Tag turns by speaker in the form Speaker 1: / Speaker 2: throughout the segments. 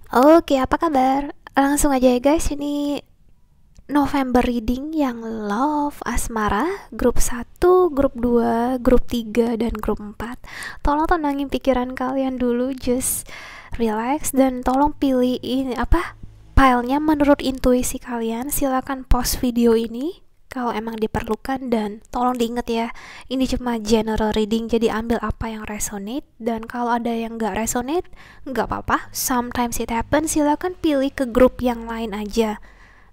Speaker 1: Oke, apa kabar? Langsung aja ya guys, ini November reading yang love asmara, grup 1, grup 2, grup 3, dan grup 4. Tolong tenangin pikiran kalian dulu, just relax dan tolong pilih ini filenya menurut intuisi kalian. Silakan pause video ini kalau emang diperlukan dan tolong diingat ya, ini cuma general reading, jadi ambil apa yang resonate, dan kalau ada yang nggak resonate nggak apa-apa, sometimes it happen. Silakan pilih ke grup yang lain aja.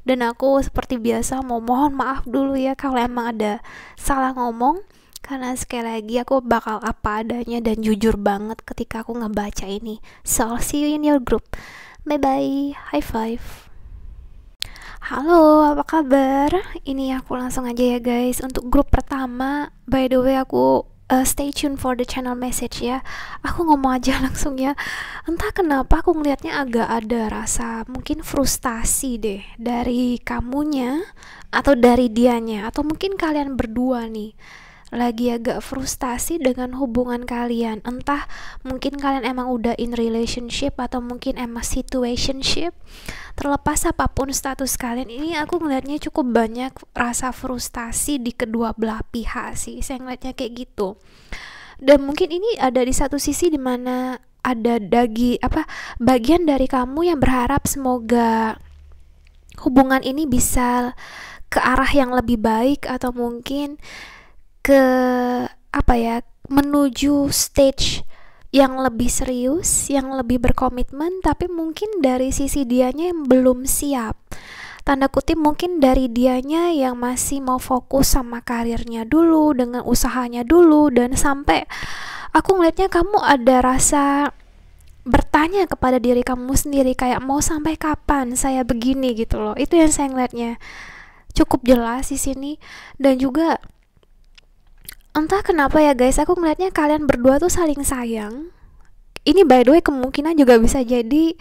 Speaker 1: Dan aku seperti biasa mau mohon maaf dulu ya kalau emang ada salah ngomong, karena sekali lagi aku bakal apa adanya dan jujur banget ketika aku ngebaca ini. So I'll see you in your group. Bye bye, high five. Halo, apa kabar? Ini aku langsung aja ya guys. Untuk grup pertama, by the way aku stay tune for the channel message ya. Aku ngomong aja langsung ya. Entah kenapa aku ngelihatnya agak ada rasa mungkin frustasi deh dari kamunya atau dari dianya, atau mungkin kalian berdua nih lagi agak frustasi dengan hubungan kalian. Entah mungkin kalian emang udah in relationship atau mungkin emang situationship. Terlepas apapun status kalian, ini aku ngelihatnya cukup banyak rasa frustasi di kedua belah pihak sih. Saya ngelihatnya kayak gitu. Dan mungkin ini ada di satu sisi dimana ada bagian dari kamu yang berharap semoga hubungan ini bisa ke arah yang lebih baik, atau mungkin ke menuju stage yang lebih serius, yang lebih berkomitmen, tapi mungkin dari sisi dianya yang belum siap. Tanda kutip mungkin dari dianya yang masih mau fokus sama karirnya dulu, dengan usahanya dulu, dan sampai aku ngelihatnya kamu ada rasa bertanya kepada diri kamu sendiri kayak mau sampai kapan saya begini gitu loh. Itu yang saya ngelihatnya cukup jelas di sini. Dan juga entah kenapa ya guys, aku ngelihatnya kalian berdua tuh saling sayang. Ini by the way kemungkinan juga bisa jadi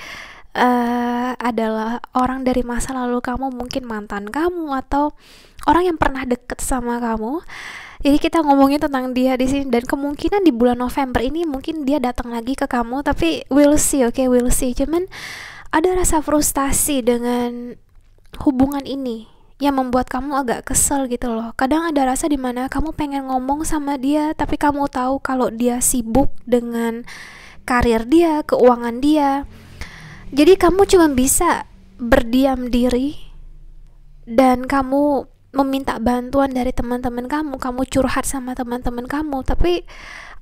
Speaker 1: adalah orang dari masa lalu kamu, mungkin mantan kamu atau orang yang pernah deket sama kamu. Jadi kita ngomongin tentang dia di sini, dan kemungkinan di bulan November ini mungkin dia datang lagi ke kamu, tapi we'll see, okay, we'll see. Cuman ada rasa frustasi dengan hubungan ini yang membuat kamu agak kesel gitu loh. Kadang ada rasa dimana kamu pengen ngomong sama dia, tapi kamu tahu kalau dia sibuk dengan karir dia, keuangan dia. Jadi kamu cuma bisa berdiam diri dan kamu meminta bantuan dari teman-teman kamu curhat sama teman-teman kamu, tapi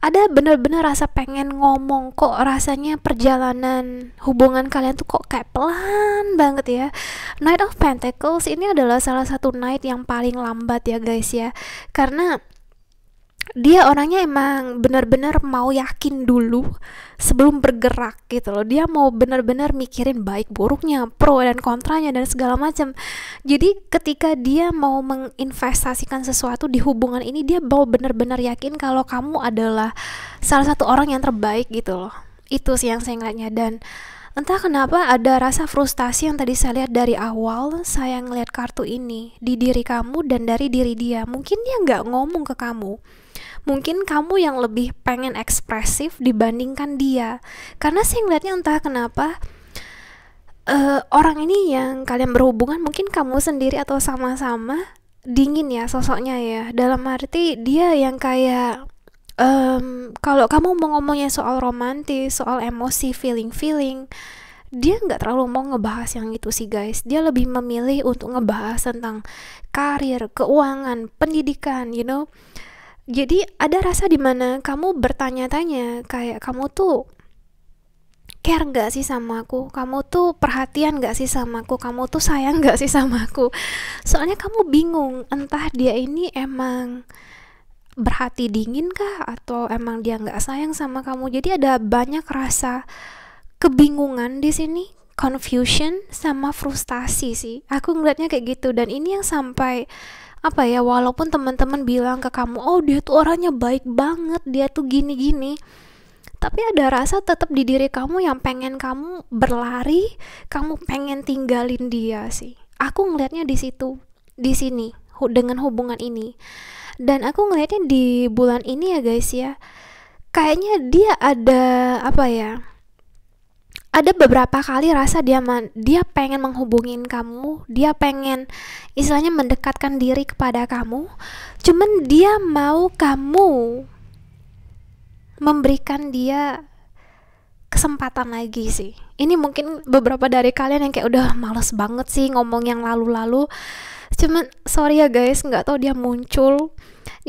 Speaker 1: ada bener-bener rasa pengen ngomong, kok rasanya perjalanan hubungan kalian tuh kok kayak pelan banget ya. Knight of Pentacles ini adalah salah satu knight yang paling lambat ya guys ya, karena dia orangnya emang benar-benar mau yakin dulu sebelum bergerak gitu loh. Dia mau benar-benar mikirin baik buruknya, pro dan kontranya dan segala macam. Jadi ketika dia mau menginvestasikan sesuatu di hubungan ini, dia mau benar-benar yakin kalau kamu adalah salah satu orang yang terbaik gitu loh. Itu sih yang saya ngeliatnya. Dan entah kenapa ada rasa frustasi yang tadi saya lihat dari awal saya ngeliat kartu ini di diri kamu dan dari diri dia. Mungkin dia nggak ngomong ke kamu, mungkin kamu yang lebih pengen ekspresif dibandingkan dia. Karena saya ngeliatnya entah kenapa orang ini yang kalian berhubungan, mungkin kamu sendiri atau sama-sama dingin ya sosoknya ya. Dalam arti dia yang kayak kalau kamu mau ngomongnya soal romantis, soal emosi, feeling, dia nggak terlalu mau ngebahas yang itu sih guys. Dia lebih memilih untuk ngebahas tentang karir, keuangan, pendidikan, you know. Jadi ada rasa dimana kamu bertanya-tanya kayak, kamu tuh care gak sih sama aku, kamu tuh perhatian gak sih sama aku, kamu tuh sayang gak sih sama aku. Soalnya kamu bingung entah dia ini emang berhati dingin kah atau emang dia gak sayang sama kamu. Jadi ada banyak rasa kebingungan di sini, confusion sama frustasi sih. Aku ngeliatnya kayak gitu. Dan ini yang sampai walaupun teman-teman bilang ke kamu, oh dia tuh orangnya baik banget, dia tuh gini-gini, tapi ada rasa tetap di diri kamu yang pengen kamu berlari, kamu pengen tinggalin dia sih. Aku ngelihatnya di situ, di sini dengan hubungan ini. Dan aku ngelihatnya di bulan ini ya guys ya, kayaknya dia ada ada beberapa kali rasa dia pengen menghubungin kamu, dia pengen istilahnya mendekatkan diri kepada kamu, cuman dia mau kamu memberikan dia kesempatan lagi sih. Ini mungkin beberapa dari kalian yang kayak udah males banget sih ngomong yang lalu-lalu, cuman sorry ya guys, nggak tahu dia muncul.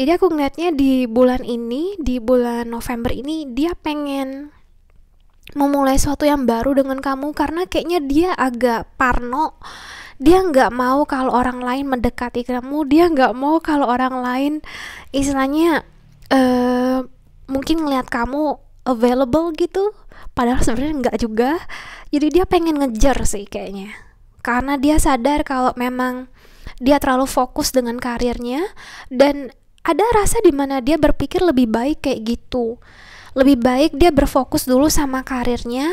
Speaker 1: Jadi aku ngeliatnya di bulan ini, di bulan November ini, dia pengen memulai sesuatu yang baru dengan kamu, karena kayaknya dia agak parno. Dia nggak mau kalau orang lain mendekati kamu, dia nggak mau kalau orang lain istilahnya mungkin ngeliat kamu available gitu, padahal sebenarnya nggak juga. Jadi dia pengen ngejar sih kayaknya, karena dia sadar kalau memang dia terlalu fokus dengan karirnya, dan ada rasa dimana dia berpikir lebih baik kayak gitu. Lebih baik dia berfokus dulu sama karirnya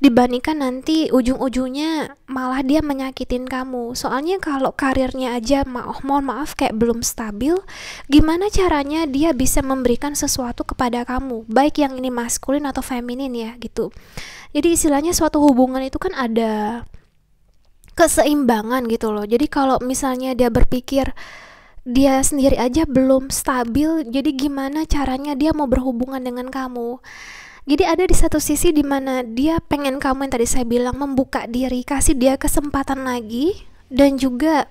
Speaker 1: dibandingkan nanti ujung-ujungnya malah dia menyakitin kamu. Soalnya kalau karirnya aja mohon maaf kayak belum stabil, gimana caranya dia bisa memberikan sesuatu kepada kamu, baik yang ini maskulin atau feminin ya gitu. Jadi istilahnya suatu hubungan itu kan ada keseimbangan gitu loh. Jadi kalau misalnya dia berpikir dia sendiri aja belum stabil, jadi gimana caranya dia mau berhubungan dengan kamu. Jadi ada di satu sisi dimana dia pengen kamu yang tadi saya bilang membuka diri, kasih dia kesempatan lagi, dan juga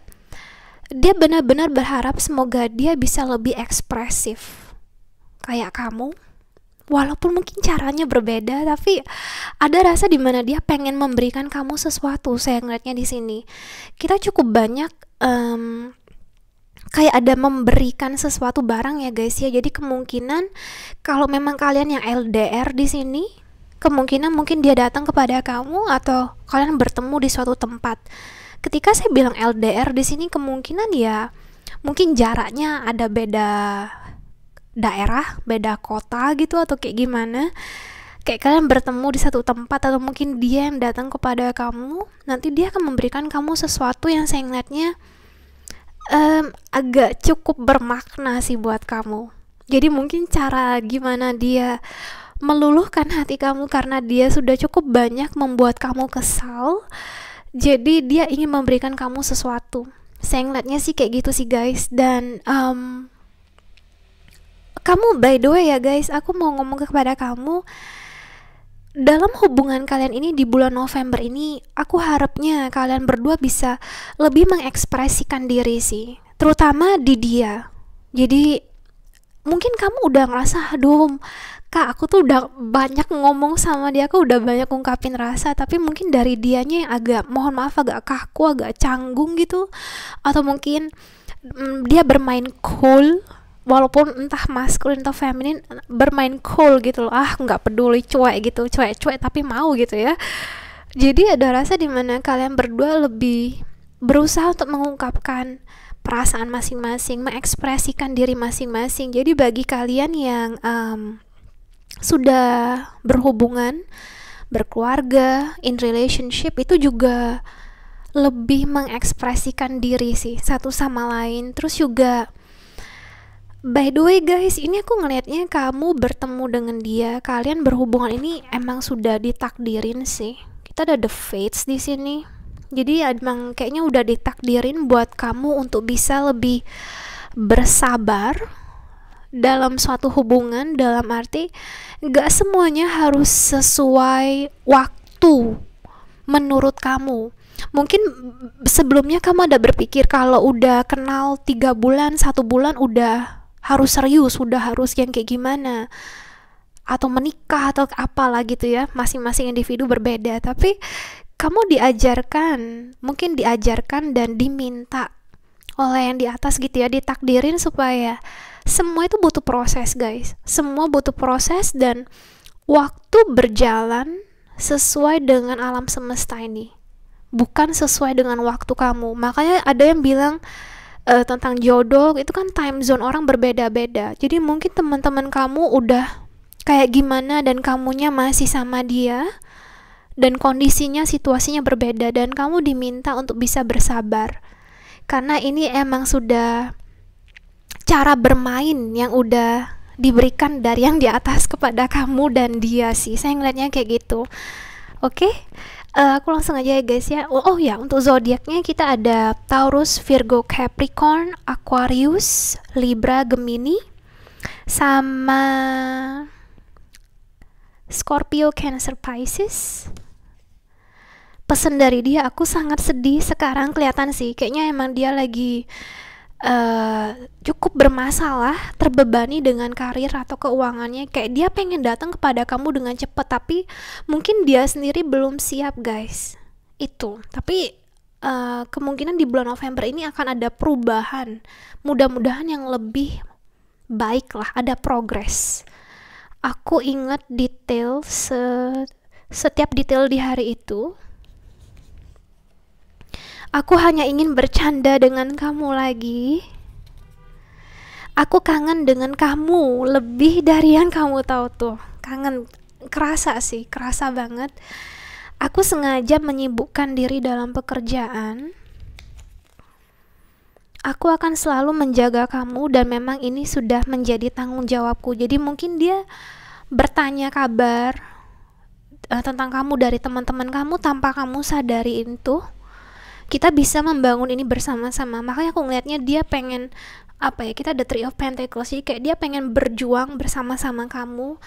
Speaker 1: dia benar-benar berharap semoga dia bisa lebih ekspresif kayak kamu. Walaupun mungkin caranya berbeda, tapi ada rasa dimana dia pengen memberikan kamu sesuatu. Saya ngeliatnya di sini kita cukup banyak kayak ada memberikan sesuatu barang ya guys ya. Jadi kemungkinan kalau memang kalian yang LDR di sini, kemungkinan mungkin dia datang kepada kamu atau kalian bertemu di suatu tempat. Ketika saya bilang LDR di sini, kemungkinan ya mungkin jaraknya ada beda daerah, beda kota gitu, atau kayak gimana. Kayak kalian bertemu di satu tempat, atau mungkin dia yang datang kepada kamu. Nanti dia akan memberikan kamu sesuatu yang saya ngeliatnya agak cukup bermakna sih buat kamu. Jadi mungkin cara gimana dia meluluhkan hati kamu karena dia sudah cukup banyak membuat kamu kesal, jadi dia ingin memberikan kamu sesuatu. Saya ngeliatnya sih kayak gitu sih guys. Dan kamu by the way ya guys, aku mau ngomong kepada kamu, dalam hubungan kalian ini di bulan November ini, aku harapnya kalian berdua bisa lebih mengekspresikan diri sih, terutama di dia. Jadi mungkin kamu udah ngerasa, aduh kak, aku tuh udah banyak ngomong sama dia, aku udah banyak ungkapin rasa, tapi mungkin dari dianya yang agak, mohon maaf, agak kaku, agak canggung gitu. Atau mungkin dia bermain cool, walaupun entah maskulin atau feminin, bermain cool gitu loh, nggak peduli, cuek gitu, cuek tapi mau gitu ya. Jadi ada rasa dimana kalian berdua lebih berusaha untuk mengungkapkan perasaan masing-masing, mengekspresikan diri masing-masing. Jadi bagi kalian yang sudah berhubungan, berkeluarga, in relationship, itu juga lebih mengekspresikan diri sih satu sama lain. Terus juga by the way guys, ini aku ngelihatnya kamu bertemu dengan dia, kalian berhubungan ini emang sudah ditakdirin sih. Kita ada the fates di sini. Jadi emang kayaknya udah ditakdirin buat kamu untuk bisa lebih bersabar dalam suatu hubungan, dalam arti gak semuanya harus sesuai waktu menurut kamu. Mungkin sebelumnya kamu ada berpikir kalau udah kenal 3 bulan, 1 bulan udah harus serius, udah harus yang kayak gimana, atau menikah atau apalah gitu ya. Masing-masing individu berbeda, tapi kamu mungkin diajarkan dan diminta oleh yang di atas gitu ya, ditakdirin supaya semua itu butuh proses guys. Semua butuh proses dan waktu berjalan sesuai dengan alam semesta ini, bukan sesuai dengan waktu kamu. Makanya ada yang bilang tentang jodoh itu kan time zone orang berbeda-beda. Jadi mungkin teman-teman kamu udah kayak gimana dan kamunya masih sama dia, dan kondisinya, situasinya berbeda, dan kamu diminta untuk bisa bersabar. Karena ini emang sudah cara bermain yang udah diberikan dari yang di atas kepada kamu dan dia sih. Saya ngeliatnya kayak gitu. Oke, aku langsung aja ya guys ya. Oh, ya, untuk zodiaknya kita ada Taurus, Virgo, Capricorn, Aquarius, Libra, Gemini, sama Scorpio, Cancer, Pisces. Pesan dari dia, aku sangat sedih sekarang, kelihatan sih kayaknya emang dia lagi cukup bermasalah, terbebani dengan karir atau keuangannya. Kayak dia pengen datang kepada kamu dengan cepat, tapi mungkin dia sendiri belum siap guys. Itu, tapi kemungkinan di bulan November ini akan ada perubahan, mudah-mudahan yang lebih baik lah, ada progres. Aku ingat detail setiap detail di hari itu. Aku hanya ingin bercanda dengan kamu lagi. Aku kangen dengan kamu lebih dari yang kamu tahu tuh. Kangen, kerasa sih, kerasa banget. Aku sengaja menyibukkan diri dalam pekerjaan. Aku akan selalu menjaga kamu dan memang ini sudah menjadi tanggung jawabku. Jadi mungkin dia bertanya kabar tentang kamu dari teman-teman kamu tanpa kamu sadari itu. Kita bisa membangun ini bersama-sama. Makanya aku ngelihatnya dia pengen kita ada Three of Pentacles, jadi kayak dia pengen berjuang bersama-sama kamu.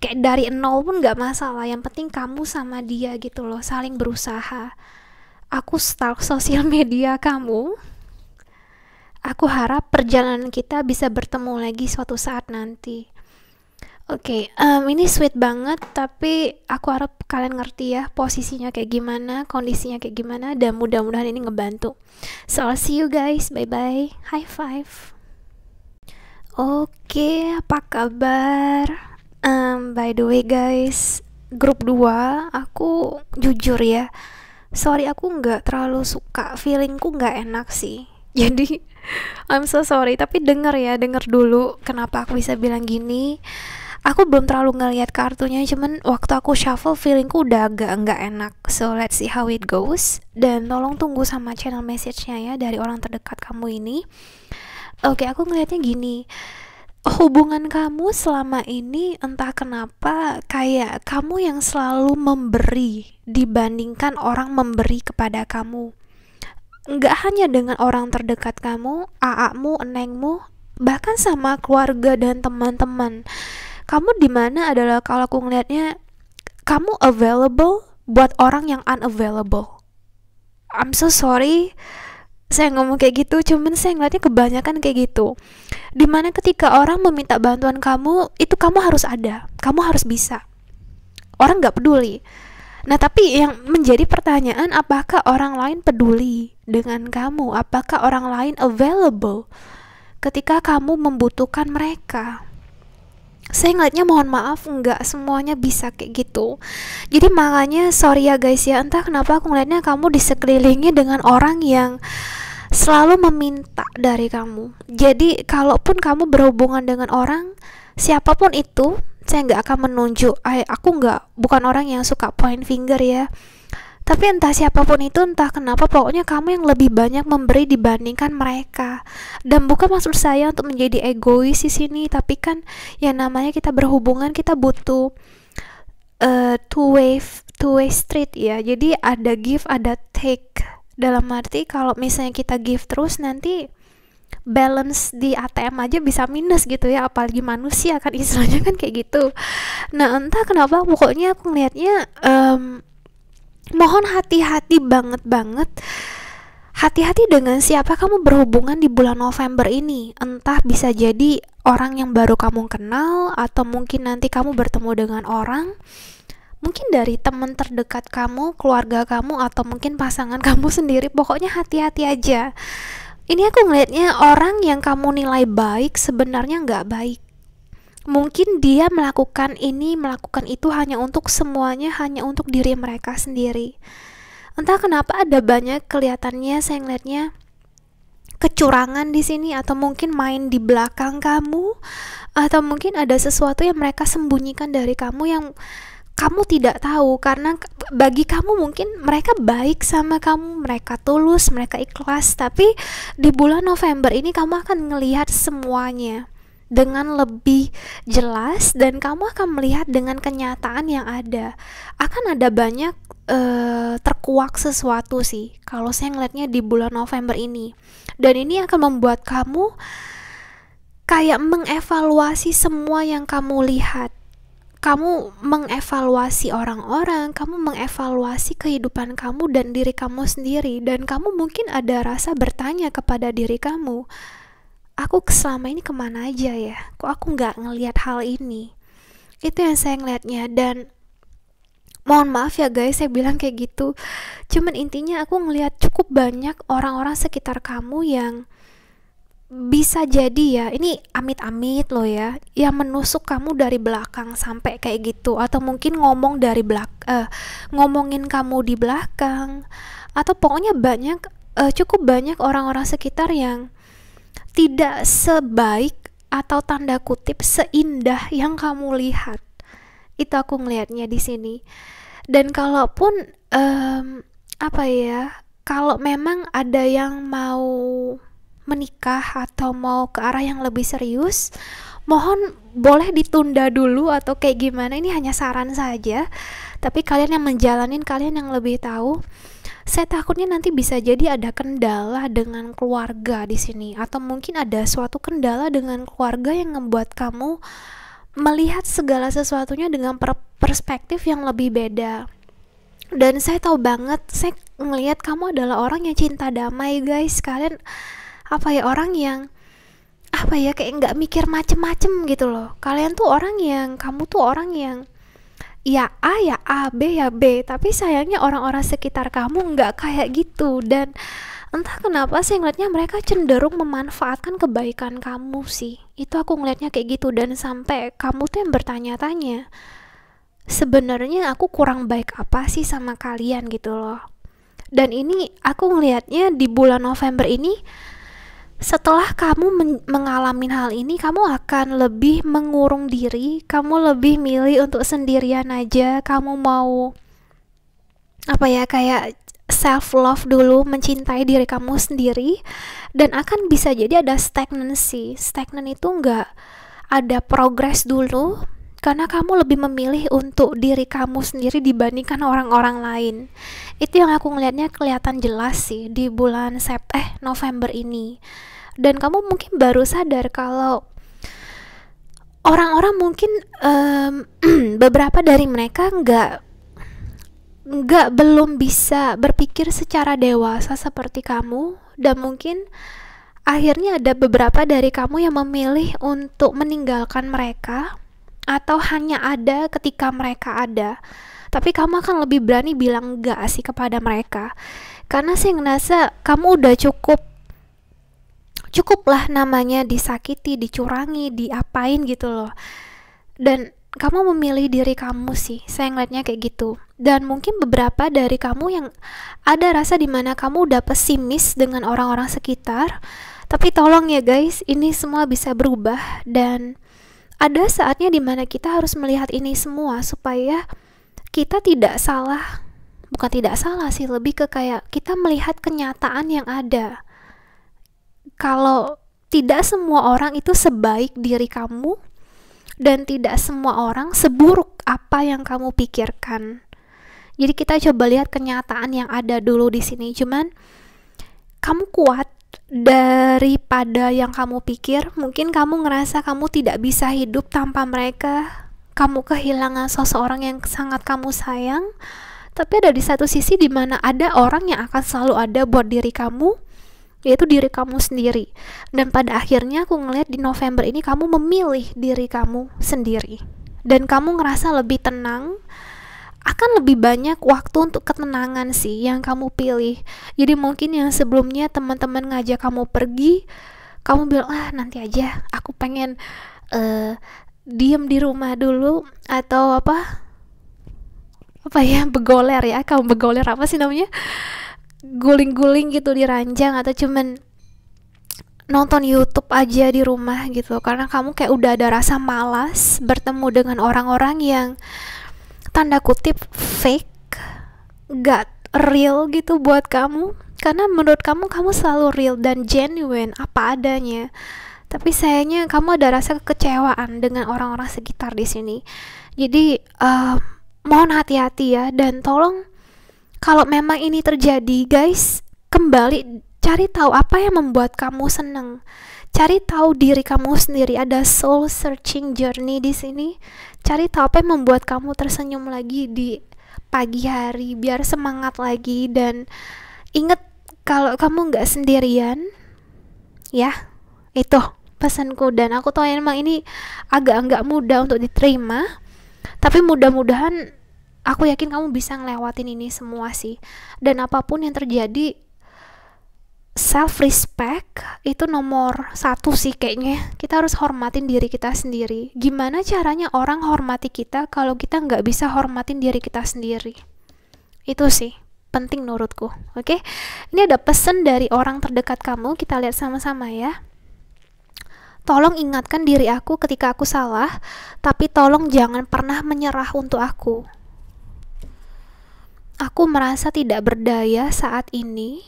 Speaker 1: Kayak dari nol pun gak masalah, yang penting kamu sama dia gitu loh, saling berusaha. Aku stalk sosial media kamu. Aku harap perjalanan kita bisa bertemu lagi suatu saat nanti. Oke, ini sweet banget, tapi aku harap kalian ngerti ya posisinya kayak gimana, kondisinya kayak gimana, dan mudah-mudahan ini ngebantu. So, I'll see you guys, bye-bye, high five. Oke, apa kabar? By the way guys, grup 2, aku jujur ya, sorry aku nggak terlalu suka, feelingku nggak enak sih. Jadi, I'm so sorry, tapi denger dulu kenapa aku bisa bilang gini. Aku belum terlalu ngeliat kartunya, cuman waktu aku shuffle feelingku udah agak nggak enak. So let's see how it goes. Dan tolong tunggu sama channel message-nya ya dari orang terdekat kamu ini. Oke, aku ngeliatnya gini. Hubungan kamu selama ini entah kenapa kayak kamu yang selalu memberi dibandingkan orang memberi kepada kamu. Nggak hanya dengan orang terdekat kamu, aakmu, enengmu, bahkan sama keluarga dan teman-teman. Kamu di mana adalah kalau aku ngelihatnya kamu available buat orang yang unavailable. I'm so sorry saya ngomong kayak gitu, cuman saya ngeliatnya kebanyakan kayak gitu. Dimana ketika orang meminta bantuan kamu, itu kamu harus ada, kamu harus bisa. Orang gak peduli. Nah tapi yang menjadi pertanyaan, apakah orang lain peduli dengan kamu? Apakah orang lain available ketika kamu membutuhkan mereka? Saya ngeliatnya mohon maaf nggak semuanya bisa kayak gitu. Jadi makanya sorry ya guys ya, entah kenapa aku ngeliatnya kamu di sekelilingi dengan orang yang selalu meminta dari kamu. Jadi kalaupun kamu berhubungan dengan orang siapapun itu, saya nggak akan menunjuk. Aku bukan orang yang suka point finger ya. Tapi entah siapapun itu, entah kenapa, pokoknya kamu yang lebih banyak memberi dibandingkan mereka. Dan bukan maksud saya untuk menjadi egois di sini, tapi kan yang namanya kita berhubungan, kita butuh two way street ya. Jadi ada give, ada take. Dalam arti kalau misalnya kita give terus, nanti balance di ATM aja bisa minus gitu ya, apalagi manusia kan istilahnya kan kayak gitu. Nah entah kenapa pokoknya aku ngelihatnya mohon hati-hati banget. Hati-hati dengan siapa kamu berhubungan di bulan November ini. Entah bisa jadi orang yang baru kamu kenal, atau mungkin nanti kamu bertemu dengan orang mungkin dari teman terdekat kamu, keluarga kamu, atau mungkin pasangan kamu sendiri. Pokoknya hati-hati aja. Ini aku ngelihatnya orang yang kamu nilai baik sebenarnya nggak baik. Mungkin dia melakukan ini, melakukan itu hanya untuk semuanya, hanya untuk diri mereka sendiri. Entah kenapa ada banyak kelihatannya, saya ngeliatnya kecurangan di sini, atau mungkin main di belakang kamu, atau mungkin ada sesuatu yang mereka sembunyikan dari kamu yang kamu tidak tahu. Karena bagi kamu mungkin mereka baik sama kamu, mereka tulus, mereka ikhlas, tapi di bulan November ini kamu akan ngelihat semuanya. dengan lebih jelas, dan kamu akan melihat dengan kenyataan yang ada. Akan ada banyak terkuak sesuatu sih kalau saya ngeliatnya di bulan November ini, dan ini akan membuat kamu kayak mengevaluasi semua yang kamu lihat. Kamu mengevaluasi orang-orang, kamu mengevaluasi kehidupan kamu dan diri kamu sendiri, dan kamu mungkin ada rasa bertanya kepada diri kamu, aku selama ini kemana aja ya? Kok aku nggak ngelihat hal ini? Itu yang saya ngelihatnya, dan mohon maaf ya guys, saya bilang kayak gitu. Cuman intinya aku ngelihat cukup banyak orang-orang sekitar kamu yang bisa jadi ya, ini amit-amit loh ya, yang menusuk kamu dari belakang sampai kayak gitu, atau mungkin ngomongin kamu di belakang, atau pokoknya cukup banyak orang-orang sekitar yang tidak sebaik atau tanda kutip seindah yang kamu lihat. Itu aku ngelihatnya di sini. Dan kalaupun apa ya, kalau memang ada yang mau menikah atau mau ke arah yang lebih serius, mohon boleh ditunda dulu atau kayak gimana. Ini hanya saran saja, tapi kalian yang menjalanin, kalian yang lebih tahu. Saya takutnya nanti bisa jadi ada kendala dengan keluarga di sini, atau mungkin ada suatu kendala dengan keluarga yang membuat kamu melihat segala sesuatunya dengan perspektif yang lebih beda. Dan saya tahu banget, saya ngelihat kamu adalah orang yang cinta damai guys. Kalian apa ya, orang yang apa ya, kayak nggak mikir macem-macem gitu loh. Kamu tuh orang yang ya A ya A, B ya B, tapi sayangnya orang-orang sekitar kamu nggak kayak gitu. Dan entah kenapa saya ngeliatnya mereka cenderung memanfaatkan kebaikan kamu sih. Itu aku ngeliatnya kayak gitu, dan sampai kamu tuh yang bertanya-tanya, sebenarnya aku kurang baik apa sih sama kalian gitu loh. Dan ini aku ngelihatnya di bulan November ini, setelah kamu mengalami hal ini, kamu akan lebih mengurung diri, kamu lebih milih untuk sendirian aja, kamu mau apa ya, kayak self love dulu, mencintai diri kamu sendiri. Dan akan bisa jadi ada stagnancy. Stagnan itu nggak ada progress dulu, karena kamu lebih memilih untuk diri kamu sendiri dibandingkan orang-orang lain. Itu yang aku ngelihatnya kelihatan jelas sih di bulan November ini. Dan kamu mungkin baru sadar kalau orang-orang mungkin beberapa dari mereka belum bisa berpikir secara dewasa seperti kamu, dan mungkin akhirnya ada beberapa dari kamu yang memilih untuk meninggalkan mereka, atau hanya ada ketika mereka ada. Tapi kamu akan lebih berani bilang enggak sih kepada mereka, karena saya ngerasa kamu udah cukuplah namanya disakiti, dicurangi, diapain gitu loh. Dan kamu memilih diri kamu sih, saya ngeliatnya kayak gitu. Dan mungkin beberapa dari kamu yang ada rasa dimana kamu udah pesimis dengan orang-orang sekitar, tapi tolong ya guys, ini semua bisa berubah. Dan ada saatnya dimana kita harus melihat ini semua supaya kita bukan tidak salah sih, lebih ke kayak kita melihat kenyataan yang ada. Kalau tidak semua orang itu sebaik diri kamu, dan tidak semua orang seburuk apa yang kamu pikirkan. Jadi kita coba lihat kenyataan yang ada dulu di sini. Cuman kamu kuat daripada yang kamu pikir. Mungkin kamu ngerasa kamu tidak bisa hidup tanpa mereka, kamu kehilangan seseorang yang sangat kamu sayang. Tapi ada di satu sisi dimana ada orang yang akan selalu ada buat diri kamu, yaitu diri kamu sendiri. Dan pada akhirnya aku ngelihat di November ini kamu memilih diri kamu sendiri, dan kamu ngerasa lebih tenang. Akan lebih banyak waktu untuk ketenangan sih yang kamu pilih. Jadi mungkin yang sebelumnya teman-teman ngajak kamu pergi, kamu bilang nanti aja, aku pengen diem di rumah dulu, atau apa ya, begoler ya, kamu begoler apa sih namanya, guling-guling gitu di ranjang, atau cuman nonton YouTube aja di rumah gitu, karena kamu kayak udah ada rasa malas bertemu dengan orang-orang yang tanda kutip fake, gak real gitu buat kamu. Karena menurut kamu selalu real dan genuine apa adanya. Tapi sayangnya kamu ada rasa kekecewaan dengan orang-orang sekitar di sini. Jadi mohon hati-hati ya, dan tolong kalau memang ini terjadi guys, kembali cari tahu apa yang membuat kamu senang. Cari tahu diri kamu sendiri, ada soul searching journey di sini. Cari tahu apa yang membuat kamu tersenyum lagi di pagi hari, biar semangat lagi. Dan ingat kalau kamu nggak sendirian, ya itu pesanku. Dan aku tahu memang ini agak nggak mudah untuk diterima, tapi mudah-mudahan aku yakin kamu bisa ngelewatin ini semua sih. Dan apapun yang terjadi, self respect itu nomor satu sih kayaknya. Kita harus hormatin diri kita sendiri. Gimana caranya orang hormati kita kalau kita nggak bisa hormatin diri kita sendiri? Itu sih penting menurutku. Oke, ini ada pesan dari orang terdekat kamu, kita lihat sama-sama ya. Tolong ingatkan diri aku ketika aku salah, tapi tolong jangan pernah menyerah untuk aku. Aku merasa tidak berdaya saat ini.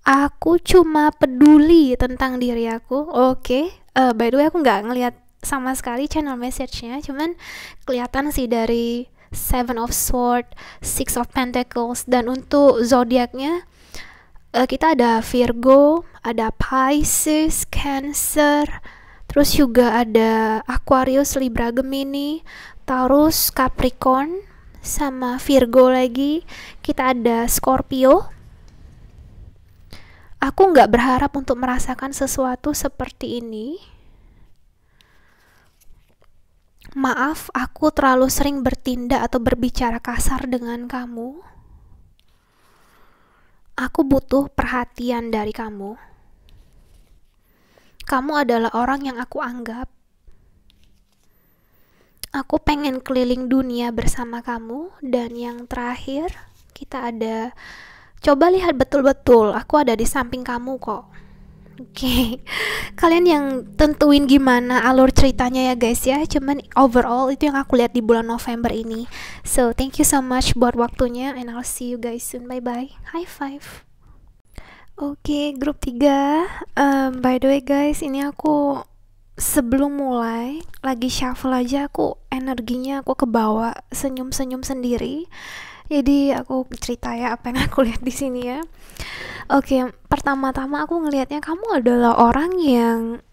Speaker 1: Aku cuma peduli tentang diri aku. Oke. By the way, aku nggak ngelihat sama sekali channel message-nya, cuman kelihatan sih dari Seven of Swords, Six of Pentacles, dan untuk zodiaknya kita ada Virgo, ada Pisces, Cancer, terus juga ada Aquarius, Libra, Gemini, Taurus, Capricorn, sama Virgo lagi. Kita ada Scorpio. Aku nggak berharap untuk merasakan sesuatu seperti ini. Maaf, aku terlalu sering bertindak atau berbicara kasar dengan kamu. Aku butuh perhatian dari kamu. Kamu adalah orang yang aku anggap. Aku pengen keliling dunia bersama kamu. Dan yang terakhir, kita ada, coba lihat betul-betul, aku ada di samping kamu kok. Oke. Kalian yang tentuin gimana alur ceritanya ya guys ya. Cuman overall itu yang aku lihat di bulan November ini. So thank you so much buat waktunya, and I'll see you guys soon. Bye bye. High five. Oke, grup 3. By the way guys, ini aku sebelum mulai lagi shuffle aja, aku energinya aku kebawa senyum-senyum sendiri. Jadi aku cerita ya apa yang aku lihat di sini ya. Oke, pertama-tama aku ngelihatnya kamu adalah orang yang,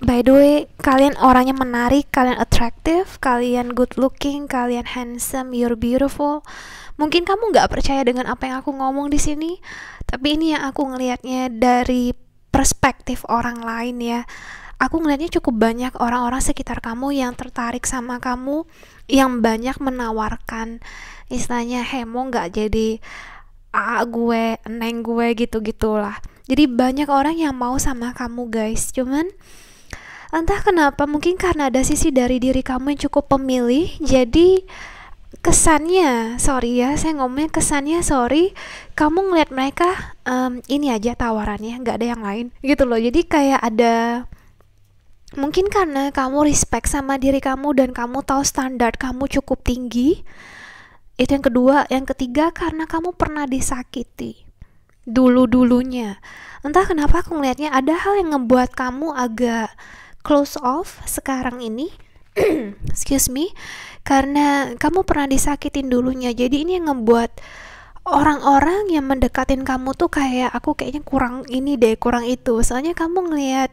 Speaker 1: by the way, kalian orangnya menarik, kalian attractive, kalian good looking, kalian handsome, you're beautiful. Mungkin kamu nggak percaya dengan apa yang aku ngomong di sini, tapi ini yang aku ngelihatnya dari perspektif orang lain ya. Aku ngelihatnya cukup banyak orang-orang sekitar kamu yang tertarik sama kamu, yang banyak menawarkan istilahnya hemo nggak jadi gue, neng gue gitu-gitulah. Jadi banyak orang yang mau sama kamu guys. Cuman entah kenapa, mungkin karena ada sisi dari diri kamu yang cukup pemilih, jadi kesannya, sorry ya saya ngomongnya kesannya, sorry, kamu ngeliat mereka ini aja tawarannya, nggak ada yang lain gitu loh. Jadi kayak ada, mungkin karena kamu respect sama diri kamu dan kamu tahu standar kamu cukup tinggi. Itu yang kedua. Yang ketiga, karena kamu pernah disakiti dulu-dulunya. Entah kenapa aku ngelihatnya ada hal yang ngebuat kamu agak close off sekarang ini. Excuse me. Karena kamu pernah disakitin dulunya. Jadi ini yang ngebuat orang-orang yang mendekatin kamu tuh kayak, aku kayaknya kurang ini deh, kurang itu. Soalnya kamu ngelihat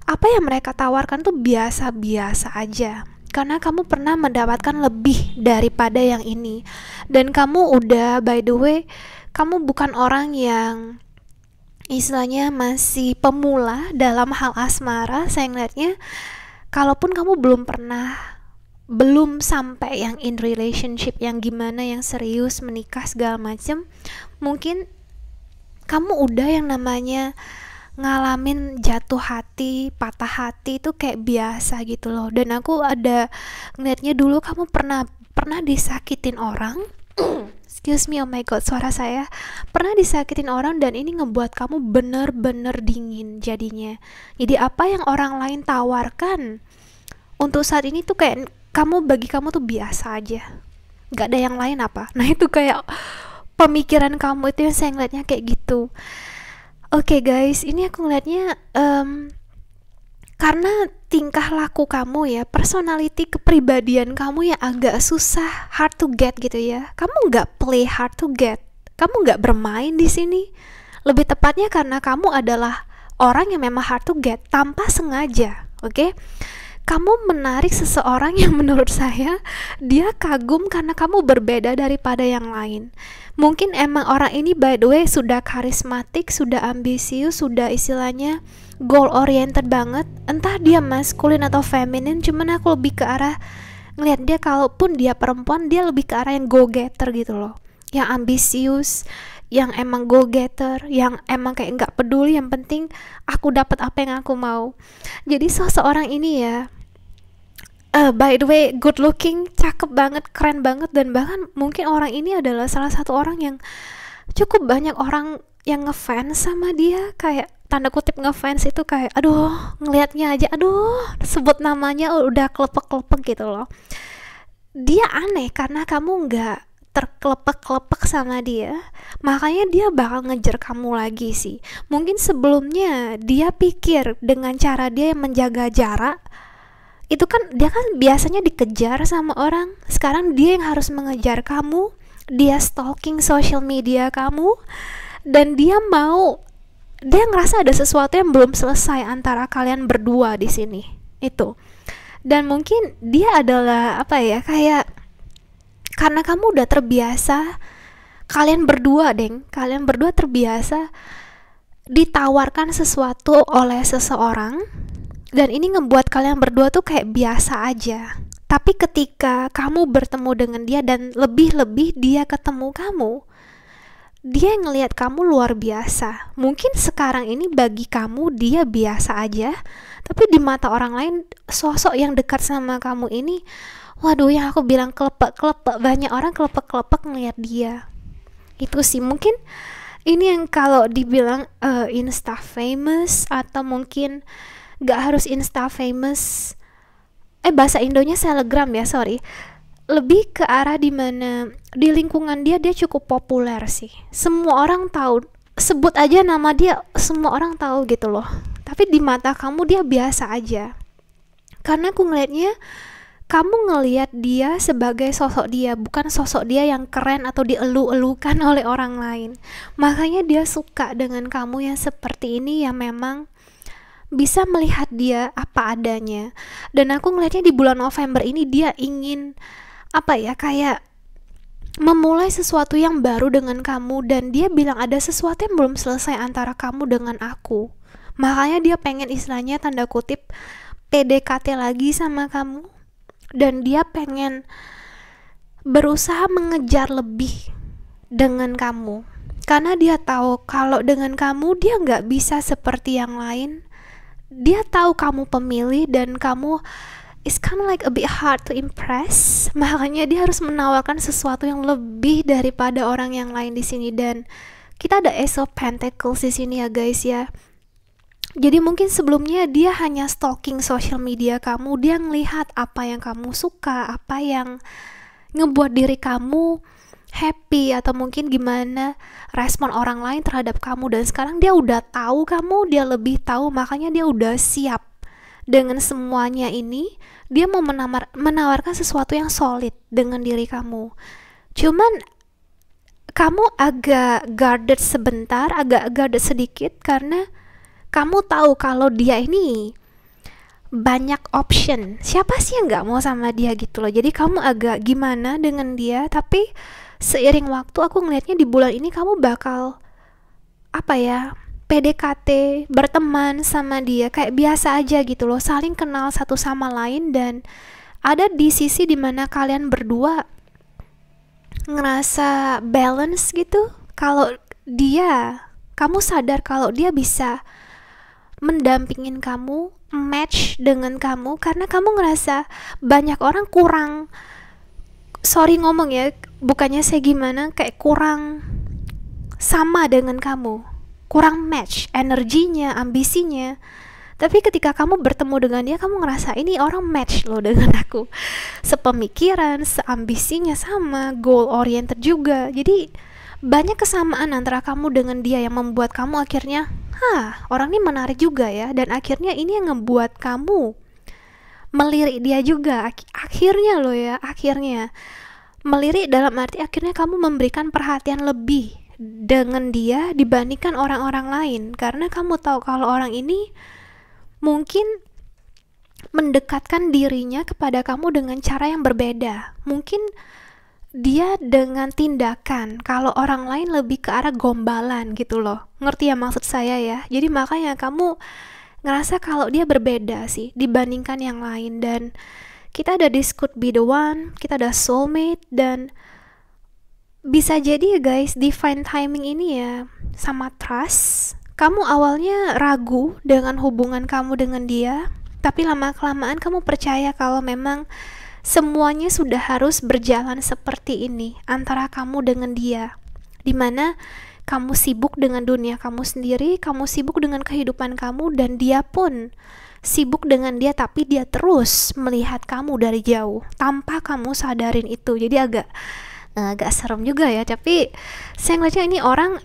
Speaker 1: apa yang mereka tawarkan tuh biasa-biasa aja. Karena kamu pernah mendapatkan lebih daripada yang ini. Dan kamu udah, by the way, kamu bukan orang yang istilahnya masih pemula dalam hal asmara. Saya ngeliatnya, kalaupun kamu belum sampai yang in relationship, yang gimana, yang serius, menikah segala macem, mungkin kamu udah yang namanya ngalamin jatuh hati, patah hati itu kayak biasa gitu loh. Dan aku ada ngeliatnya dulu kamu pernah disakitin orang. Excuse me, oh my god, suara saya. Pernah disakitin orang dan ini ngebuat kamu bener-bener dingin jadinya. Jadi apa yang orang lain tawarkan untuk saat ini tuh kayak bagi kamu tuh biasa aja. Gak ada yang lain apa. Nah itu kayak pemikiran kamu itu yang saya ngeliatnya kayak gitu. Oke guys, ini aku ngeliatnya karena tingkah laku kamu ya, personality, kepribadian kamu yang agak susah, hard to get gitu ya. Kamu nggak play hard to get, kamu nggak bermain di sini. Lebih tepatnya karena kamu adalah orang yang memang hard to get tanpa sengaja, oke? Kamu menarik seseorang yang menurut saya dia kagum karena kamu berbeda daripada yang lain. Mungkin emang orang ini by the way sudah karismatik, sudah ambisius, sudah istilahnya goal oriented banget. Entah dia maskulin atau feminin, cuman aku lebih ke arah ngelihat dia, kalaupun dia perempuan dia lebih ke arah yang go getter gitu loh. Yang ambisius, yang emang go getter, yang emang kayak nggak peduli, yang penting aku dapat apa yang aku mau. Jadi seseorang ini ya, by the way good looking, cakep banget, keren banget, dan bahkan mungkin orang ini adalah salah satu orang yang cukup banyak orang yang ngefans sama dia, kayak tanda kutip ngefans itu kayak aduh ngelihatnya aja aduh sebut namanya udah kelepek-kelepek gitu loh. Dia aneh karena kamu nggak terkelepek-kelepek sama dia, makanya dia bakal ngejar kamu lagi sih. Mungkin sebelumnya dia pikir dengan cara dia yang menjaga jarak, itu kan dia kan biasanya dikejar sama orang, sekarang dia yang harus mengejar kamu, dia stalking social media kamu, dan dia ngerasa ada sesuatu yang belum selesai antara kalian berdua di sini itu. Dan mungkin dia adalah apa ya, kayak karena kamu udah terbiasa, kalian berdua terbiasa ditawarkan sesuatu oleh seseorang, dan ini ngebuat kalian berdua tuh kayak biasa aja. Tapi ketika kamu bertemu dengan dia dan lebih-lebih dia ketemu kamu, dia ngelihat kamu luar biasa. Mungkin sekarang ini bagi kamu dia biasa aja, tapi di mata orang lain sosok yang dekat sama kamu ini, waduh, yang aku bilang kelepek-kelepek, banyak orang kelepek-kelepek ngelihat dia. Itu sih mungkin ini yang kalau dibilang insta famous, atau mungkin gak harus insta famous, bahasa Indonya selebgram ya, sorry, lebih ke arah dimana di lingkungan dia cukup populer sih, semua orang tahu, sebut aja nama dia semua orang tahu gitu loh. Tapi di mata kamu dia biasa aja, karena aku ngelihatnya kamu ngelihat dia sebagai sosok dia, bukan sosok dia yang keren atau dielu-elukan oleh orang lain. Makanya dia suka dengan kamu yang seperti ini, yang memang bisa melihat dia apa adanya. Dan aku ngelihatnya di bulan November ini dia ingin apa ya, kayak memulai sesuatu yang baru dengan kamu, dan dia bilang ada sesuatu yang belum selesai antara kamu dengan aku. Makanya dia pengen istilahnya tanda kutip PDKT lagi sama kamu, dan dia pengen berusaha mengejar lebih dengan kamu, karena dia tahu kalau dengan kamu dia nggak bisa seperti yang lain. Dia tahu kamu pemilih dan kamu is kind of like a bit hard to impress. Makanya dia harus menawarkan sesuatu yang lebih daripada orang yang lain di sini. Dan kita ada Ace of Pentacles di sini ya guys ya. Jadi mungkin sebelumnya dia hanya stalking social media kamu, dia ngelihat apa yang kamu suka, apa yang ngebuat diri kamu happy, atau mungkin gimana respon orang lain terhadap kamu. Dan sekarang dia udah tahu kamu, dia lebih tahu, makanya dia udah siap dengan semuanya ini. Dia mau menawarkan sesuatu yang solid dengan diri kamu. Cuman kamu agak guarded sebentar, agak guarded sedikit, karena kamu tahu kalau dia ini banyak option. Siapa sih yang gak mau sama dia gitu loh. Jadi kamu agak gimana dengan dia. Tapi seiring waktu aku ngelihatnya di bulan ini kamu bakal apa ya, PDKT, berteman sama dia kayak biasa aja gitu loh, saling kenal satu sama lain. Dan ada di sisi dimana kalian berdua ngerasa balance gitu. Kalau dia, kamu sadar kalau dia bisa mendampingin kamu, match dengan kamu, karena kamu ngerasa banyak orang kurang, sorry ngomong ya, bukannya saya gimana, kayak kurang sama dengan kamu, kurang match energinya, ambisinya. Tapi ketika kamu bertemu dengan dia, kamu ngerasa ini orang match loh dengan aku, sepemikiran, seambisinya sama, goal oriented juga. Jadi banyak kesamaan antara kamu dengan dia yang membuat kamu akhirnya orang ini menarik juga ya, dan akhirnya ini yang ngebuat kamu melirik dia juga. Akhirnya loh ya, akhirnya melirik dalam arti akhirnya kamu memberikan perhatian lebih dengan dia dibandingkan orang-orang lain, karena kamu tahu kalau orang ini mungkin mendekatkan dirinya kepada kamu dengan cara yang berbeda. Mungkin dia dengan tindakan, kalau orang lain lebih ke arah gombalan gitu loh. Ngerti ya maksud saya ya? Jadi makanya kamu ngerasa kalau dia berbeda sih dibandingkan yang lain. Dan kita ada this could be the one, kita ada soulmate, dan bisa jadi ya guys, divine timing ini ya sama trust. Kamu awalnya ragu dengan hubungan kamu dengan dia, tapi lama-kelamaan kamu percaya kalau memang semuanya sudah harus berjalan seperti ini antara kamu dengan dia, dimana kamu sibuk dengan dunia kamu sendiri, kamu sibuk dengan kehidupan kamu, dan dia pun sibuk dengan dia, tapi dia terus melihat kamu dari jauh tanpa kamu sadarin itu. Jadi agak serem juga ya, tapi saya ngeliatnya ini orang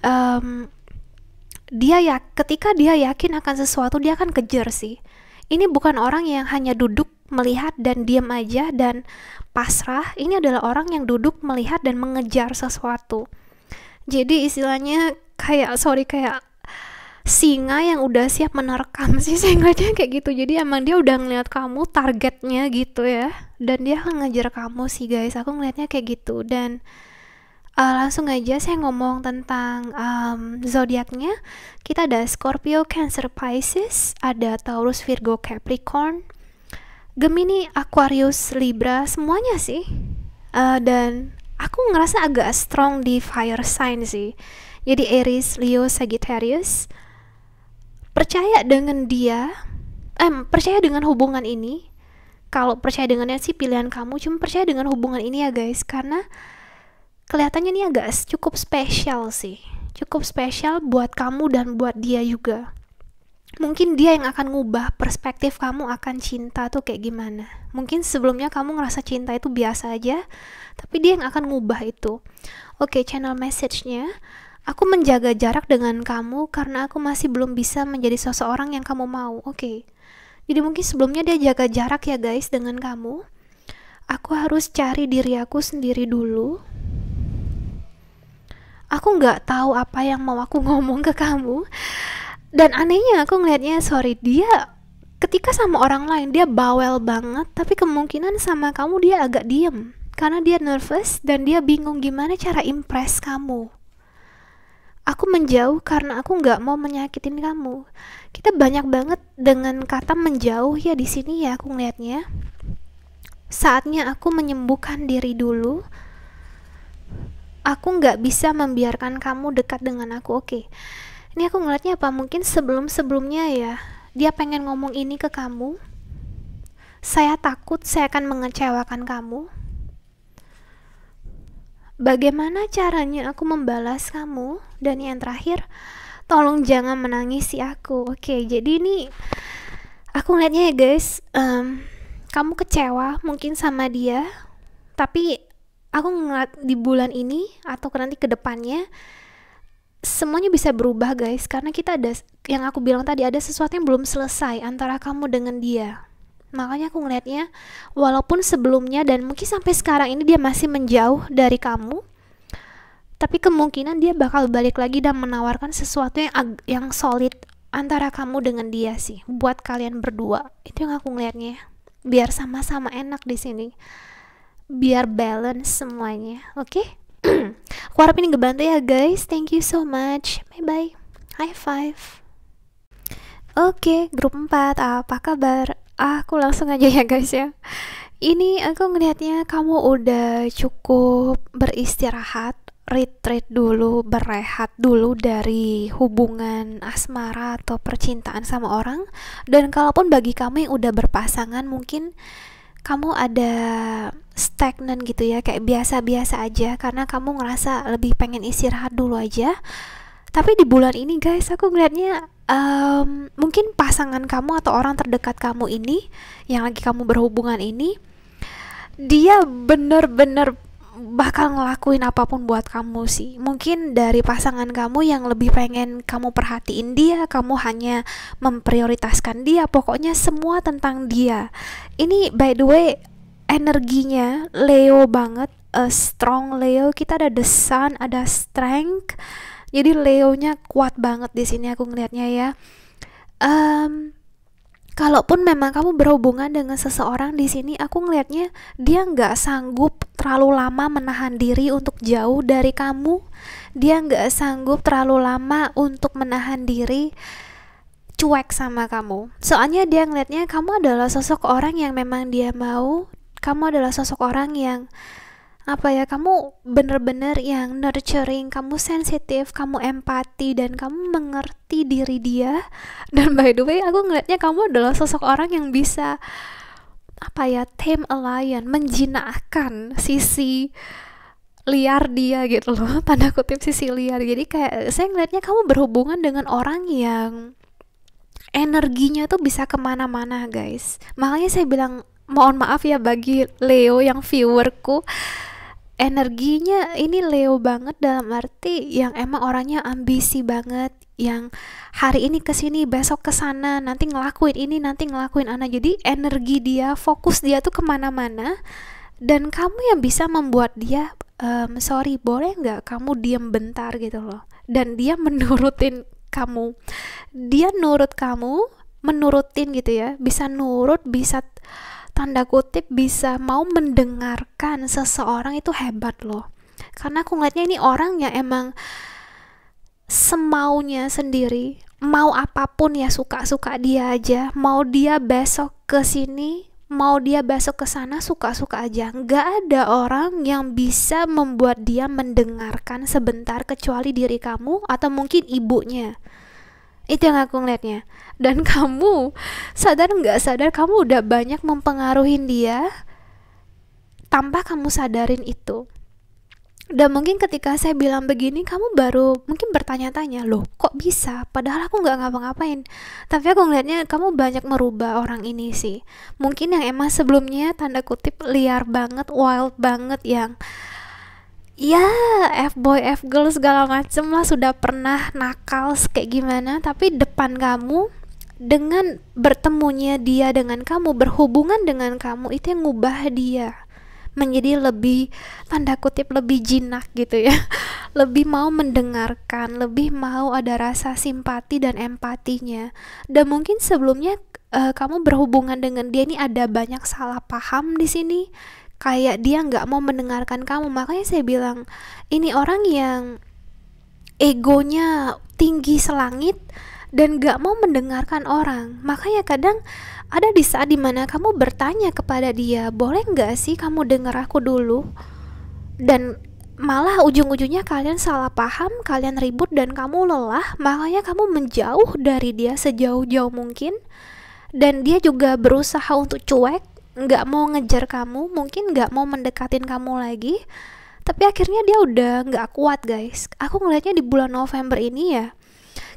Speaker 1: ketika dia yakin akan sesuatu dia akan kejar sih. Ini bukan orang yang hanya duduk melihat dan diam aja dan pasrah. Ini adalah orang yang duduk melihat dan mengejar sesuatu. Jadi istilahnya kayak singa yang udah siap menerkam sih, saya ngeliatnya kayak gitu. Jadi emang dia udah ngeliat kamu targetnya gitu ya, dan dia akan ngejar kamu sih guys. Aku ngeliatnya kayak gitu. Dan langsung aja saya ngomong tentang zodiaknya. Kita ada Scorpio, Cancer, Pisces, ada Taurus, Virgo, Capricorn, Gemini, Aquarius, Libra, semuanya sih. Dan aku ngerasa agak strong di fire sign sih. Jadi Aries, Leo, Sagittarius. Percaya dengan dia, percaya dengan hubungan ini. Kalau percaya dengannya sih pilihan kamu, cuma percaya dengan hubungan ini ya guys, karena kelihatannya ini agak cukup spesial sih. Cukup spesial buat kamu dan buat dia juga. Mungkin dia yang akan ngubah perspektif kamu akan cinta tuh kayak gimana. Mungkin sebelumnya kamu ngerasa cinta itu biasa aja, tapi dia yang akan ngubah itu. Oke, channel message-nya, aku menjaga jarak dengan kamu karena aku masih belum bisa menjadi seseorang yang kamu mau. Oke. Jadi mungkin sebelumnya dia jaga jarak ya guys dengan kamu. Aku harus cari diri aku sendiri dulu. Aku nggak tahu apa yang mau aku ngomong ke kamu. Dan anehnya aku ngelihatnya, dia ketika sama orang lain dia bawel banget, tapi kemungkinan sama kamu dia agak diem karena dia nervous dan dia bingung gimana cara impress kamu. Aku menjauh karena aku nggak mau menyakitin kamu. Kita banyak banget dengan kata menjauh ya di sini ya, aku ngelihatnya. Saatnya aku menyembuhkan diri dulu. Aku nggak bisa membiarkan kamu dekat dengan aku. Oke. Ini aku ngeliatnya apa? Mungkin sebelumnya ya, dia pengen ngomong ini ke kamu. Saya takut saya akan mengecewakan kamu. Bagaimana caranya aku membalas kamu? Dan yang terakhir, tolong jangan menangisi aku. Oke, jadi ini aku ngeliatnya ya guys, kamu kecewa mungkin sama dia, tapi aku ngeliat di bulan ini atau nanti ke depannya semuanya bisa berubah guys, karena kita ada yang aku bilang tadi, ada sesuatu yang belum selesai antara kamu dengan dia. Makanya aku ngeliatnya walaupun sebelumnya dan mungkin sampai sekarang ini dia masih menjauh dari kamu, tapi kemungkinan dia bakal balik lagi dan menawarkan sesuatu yang solid antara kamu dengan dia sih, buat kalian berdua. Itu yang aku ngeliatnya, biar sama-sama enak di sini, biar balance semuanya. Oke? Aku harap ini ngebantu ya guys. Thank you so much. Bye bye. High five. Oke, grup 4, apa kabar? Aku langsung aja ya guys ya. Ini aku ngelihatnya kamu udah cukup beristirahat, retreat dulu, berehat dulu dari hubungan asmara atau percintaan sama orang. Dan kalaupun bagi kamu yang udah berpasangan, mungkin kamu ada stagnan gitu ya, kayak biasa-biasa aja karena kamu ngerasa lebih pengen istirahat dulu aja. Tapi di bulan ini guys, aku ngeliatnya mungkin pasangan kamu atau orang terdekat kamu ini yang lagi kamu berhubungan ini, dia bener-bener bakal ngelakuin apapun buat kamu sih. Mungkin dari pasangan kamu yang lebih pengen kamu perhatiin dia, kamu hanya memprioritaskan dia, pokoknya semua tentang dia. Ini by the way energinya Leo banget, a strong Leo. Kita ada the sun, ada strength. Jadi Leonya kuat banget di sini aku ngelihatnya ya. Kalaupun memang kamu berhubungan dengan seseorang di sini, aku ngelihatnya dia nggak sanggup terlalu lama menahan diri untuk jauh dari kamu. Dia nggak sanggup terlalu lama untuk menahan diri cuek sama kamu. Soalnya dia ngelihatnya kamu adalah sosok orang yang memang dia mau. Kamu adalah sosok orang yang kamu bener-bener yang nurturing, kamu sensitif, kamu empati, dan kamu mengerti diri dia. Dan by the way aku ngelihatnya kamu adalah sosok orang yang bisa tame a lion, menjinakkan sisi liar dia gitu loh, tanda kutip sisi liar. Jadi kayak saya ngelihatnya kamu berhubungan dengan orang yang energinya tuh bisa kemana-mana guys. Makanya saya bilang mohon maaf ya bagi Leo yang viewerku, energinya ini Leo banget dalam arti yang emang orangnya ambisi banget, yang hari ini kesini, besok kesana, nanti ngelakuin ini, nanti ngelakuin Jadi energi dia, fokus dia tuh kemana-mana, dan kamu yang bisa membuat dia sorry boleh nggak kamu diam bentar gitu loh, dan dia menurutin kamu, dia nurut kamu, menurutin gitu ya, bisa nurut, bisa tanda kutip bisa mau mendengarkan seseorang, itu hebat loh. Karena aku ngeliatnya ini orang yang emang semaunya sendiri, mau apapun ya suka-suka dia aja, mau dia besok ke sini, mau dia besok ke sana, suka-suka aja. Nggak ada orang yang bisa membuat dia mendengarkan sebentar kecuali diri kamu atau mungkin ibunya. Itu yang aku ngeliatnya. Dan kamu sadar nggak sadar kamu udah banyak mempengaruhi dia tanpa kamu sadarin itu. Dan mungkin ketika saya bilang begini, kamu baru mungkin bertanya-tanya, loh kok bisa? Padahal aku nggak ngapa-ngapain. Tapi aku ngeliatnya kamu banyak merubah orang ini sih. Mungkin yang emang sebelumnya tanda kutip liar banget, wild banget, yang ya F-boy, F-girl segala macem lah, sudah pernah nakal kayak gimana. Tapi depan kamu, dengan bertemunya dia dengan kamu, berhubungan dengan kamu, itu yang ngubah dia menjadi lebih tanda kutip lebih jinak gitu ya. Lebih mau mendengarkan, lebih mau ada rasa simpati dan empatinya. Dan mungkin sebelumnya kamu berhubungan dengan dia ini ada banyak salah paham di sini, kayak dia nggak mau mendengarkan kamu. Makanya saya bilang ini orang yang egonya tinggi selangit dan gak mau mendengarkan orang. Makanya kadang ada di saat dimana kamu bertanya kepada dia, boleh gak sih kamu dengar aku dulu? Dan malah ujung-ujungnya kalian salah paham, kalian ribut dan kamu lelah. Makanya kamu menjauh dari dia sejauh-jauh mungkin. Dan dia juga berusaha untuk cuek, gak mau ngejar kamu, mungkin gak mau mendekatin kamu lagi. Tapi akhirnya dia udah gak kuat guys. Aku ngelihatnya di bulan November ini ya,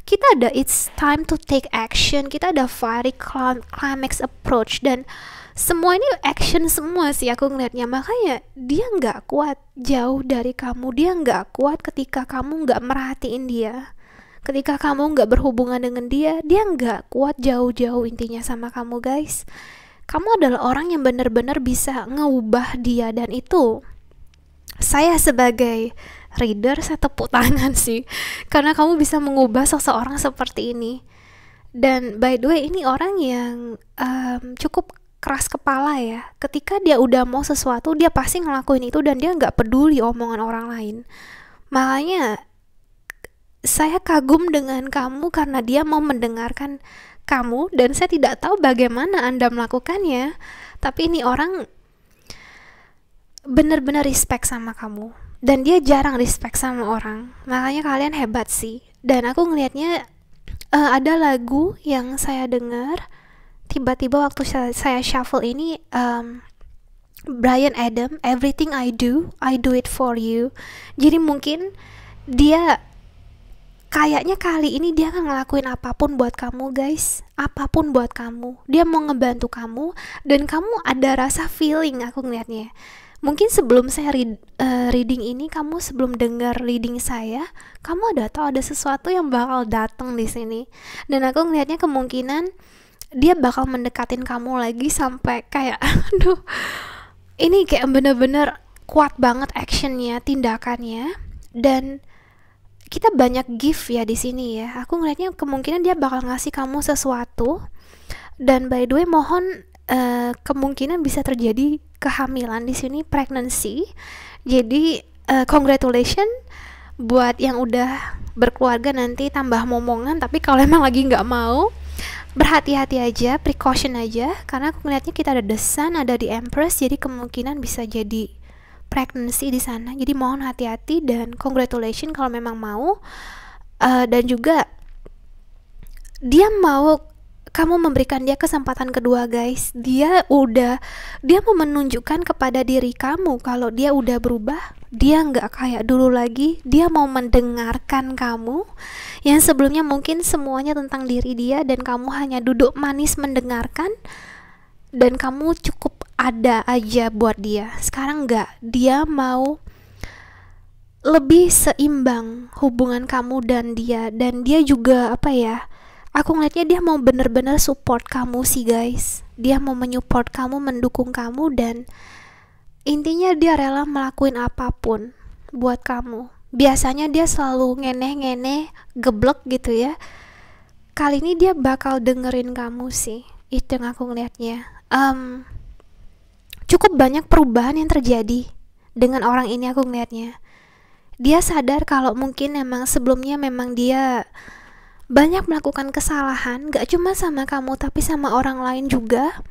Speaker 1: kita ada it's time to take action, kita ada very climax approach, dan semua ini action semua sih aku ngelihatnya. Makanya dia nggak kuat jauh dari kamu, dia nggak kuat ketika kamu nggak merhatiin dia, ketika kamu nggak berhubungan dengan dia, dia nggak kuat jauh-jauh intinya sama kamu guys. Kamu adalah orang yang benar-benar bisa ngeubah dia, dan itu saya sebagai reader saya tepuk tangan sih, karena kamu bisa mengubah seseorang seperti ini. Dan by the way ini orang yang cukup keras kepala ya. Ketika dia udah mau sesuatu, dia pasti ngelakuin itu dan dia nggak peduli omongan orang lain. Makanya saya kagum dengan kamu karena dia mau mendengarkan kamu, dan saya tidak tahu bagaimana Anda melakukannya, tapi ini orang benar-benar respect sama kamu, dan dia jarang respect sama orang. Makanya kalian hebat sih. Dan aku ngelihatnya ada lagu yang saya dengar tiba-tiba waktu saya shuffle ini, Bryan Adams, Everything I Do It For You. Jadi mungkin dia kayaknya kali ini dia akan ngelakuin apapun buat kamu guys, apapun buat kamu. Dia mau ngebantu kamu, dan kamu ada rasa feeling aku ngelihatnya. Mungkin sebelum saya reading ini, kamu sebelum dengar reading saya, kamu ada tahu ada sesuatu yang bakal datang di sini. Dan aku ngelihatnya kemungkinan dia bakal mendekatin kamu lagi sampai kayak aduh, ini kayak bener-bener kuat banget actionnya, tindakannya. Dan kita banyak gift ya di sini ya. Aku ngelihatnya kemungkinan dia bakal ngasih kamu sesuatu. Dan by the way, mohon kemungkinan bisa terjadi kehamilan di sini, pregnancy. Jadi congratulations buat yang udah berkeluarga, nanti tambah momongan. Tapi kalau emang lagi nggak mau, berhati-hati aja, precaution aja, karena aku ngeliatnya kita ada The Sun, ada di Empress, jadi kemungkinan bisa jadi pregnancy di sana. Jadi mohon hati-hati dan congratulations kalau memang mau. Dan juga dia mau kamu memberikan dia kesempatan kedua, guys. Dia mau menunjukkan kepada diri kamu kalau dia udah berubah. Dia nggak kayak dulu lagi. Dia mau mendengarkan kamu yang sebelumnya mungkin semuanya tentang diri dia dan kamu hanya duduk manis mendengarkan dan kamu cukup ada aja buat dia. Sekarang nggak. Dia mau lebih seimbang hubungan kamu dan dia. Dan dia juga aku ngeliatnya dia mau bener-bener support kamu sih, guys. Dia mau menyupport kamu, mendukung kamu, dan intinya dia rela melakuin apapun buat kamu. Biasanya dia selalu ngeneh-ngeneh, geblek gitu ya. Kali ini dia bakal dengerin kamu sih. Itu yang aku ngeliatnya. Cukup banyak perubahan yang terjadi dengan orang ini, aku ngeliatnya. Dia sadar kalau mungkin emang sebelumnya memang dia banyak melakukan kesalahan, gak cuma sama kamu tapi sama orang lain juga.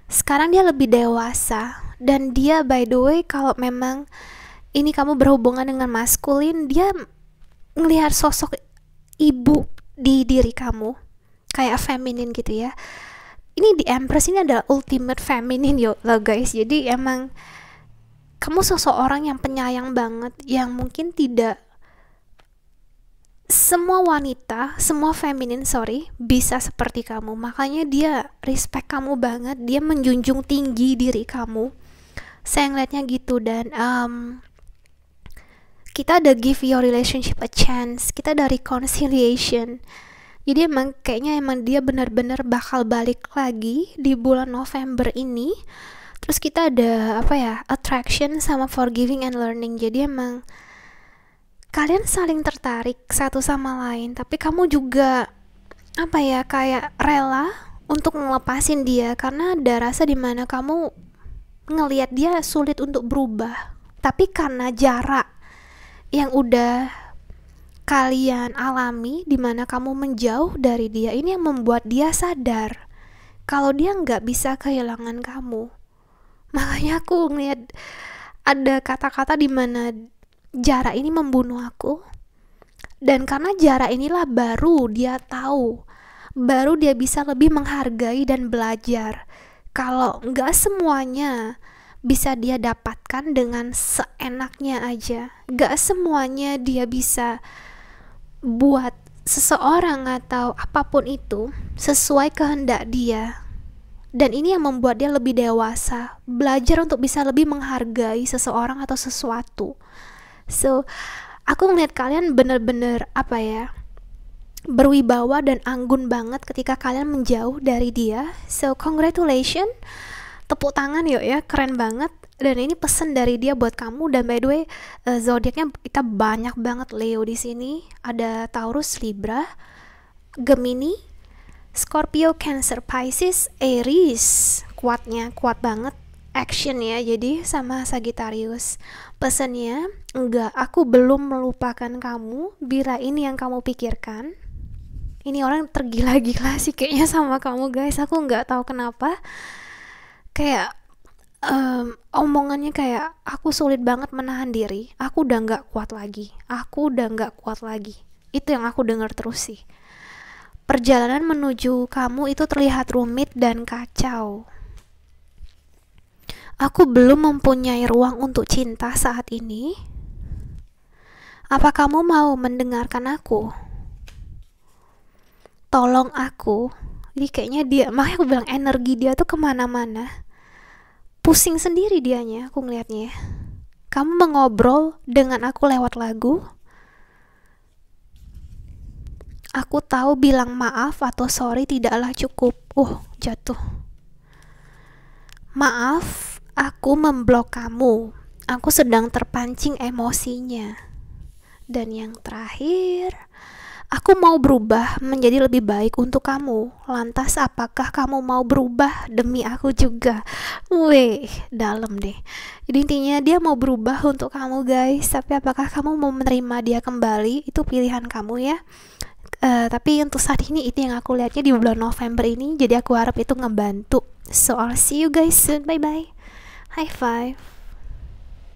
Speaker 1: Sekarang dia lebih dewasa. Dan dia, by the way, kalau memang ini kamu berhubungan dengan maskulin, dia ngelihat sosok ibu di diri kamu, kayak feminin gitu ya. Ini di Empress ini adalah ultimate feminine loh guys. Jadi emang kamu sosok orang yang penyayang banget, yang mungkin tidak semua wanita, semua feminin bisa seperti kamu. Makanya dia respect kamu banget, dia menjunjung tinggi diri kamu. Saya ngeliatnya gitu. Dan kita ada give your relationship a chance, kita ada reconciliation. Jadi kayaknya dia benar-benar bakal balik lagi di bulan November ini. Terus kita ada attraction sama forgiving and learning. Jadi kalian saling tertarik satu sama lain, tapi kamu juga kayak rela untuk ngelepasin dia karena ada rasa dimana kamu ngelihat dia sulit untuk berubah. Tapi karena jarak yang udah kalian alami, dimana kamu menjauh dari dia, ini yang membuat dia sadar kalau dia nggak bisa kehilangan kamu. Makanya aku ngeliat ada kata-kata dimana jarak ini membunuh aku. Dan karena jarak inilah baru dia tahu, baru dia bisa lebih menghargai dan belajar kalau nggak semuanya bisa dia dapatkan dengan seenaknya aja. Nggak semuanya dia bisa buat seseorang atau apapun itu sesuai kehendak dia. Dan ini yang membuat dia lebih dewasa, belajar untuk bisa lebih menghargai seseorang atau sesuatu. So, aku ngeliat kalian bener-bener berwibawa dan anggun banget ketika kalian menjauh dari dia. So, congratulations, tepuk tangan yuk ya, keren banget. Dan ini pesan dari dia buat kamu. Dan by the way, zodiaknya kita banyak banget Leo di sini. Ada Taurus, Libra, Gemini, Scorpio, Cancer, Pisces, Aries. Kuat banget action ya. Jadi sama Sagittarius. Pesannya, enggak, aku belum melupakan kamu bila ini yang kamu pikirkan. Ini orang tergila-gila sih kayaknya sama kamu, guys. Aku nggak tahu kenapa. Kayak omongannya kayak aku sulit banget menahan diri. Aku udah nggak kuat lagi. Itu yang aku dengar terus sih. Perjalanan menuju kamu itu terlihat rumit dan kacau. Aku belum mempunyai ruang untuk cinta saat ini. Apa kamu mau mendengarkan aku? Tolong aku. Jadi kayaknya dia, makanya aku bilang energi dia tuh kemana-mana. pusing sendiri dianya, aku ngeliatnya. Kamu mengobrol dengan aku lewat lagu. Aku tahu bilang maaf atau sorry tidaklah cukup. Jatuh. Maaf, aku memblok kamu. Aku sedang terpancing emosinya. Dan yang terakhir, aku mau berubah menjadi lebih baik untuk kamu. Lantas apakah kamu mau berubah demi aku juga? Weh, dalam deh. Jadi intinya dia mau berubah untuk kamu guys. Tapi apakah kamu mau menerima dia kembali? Itu pilihan kamu ya. Tapi untuk saat ini itu yang aku lihatnya di bulan November ini. Jadi aku harap itu ngebantu. So I'll see you guys soon. Bye bye. High five.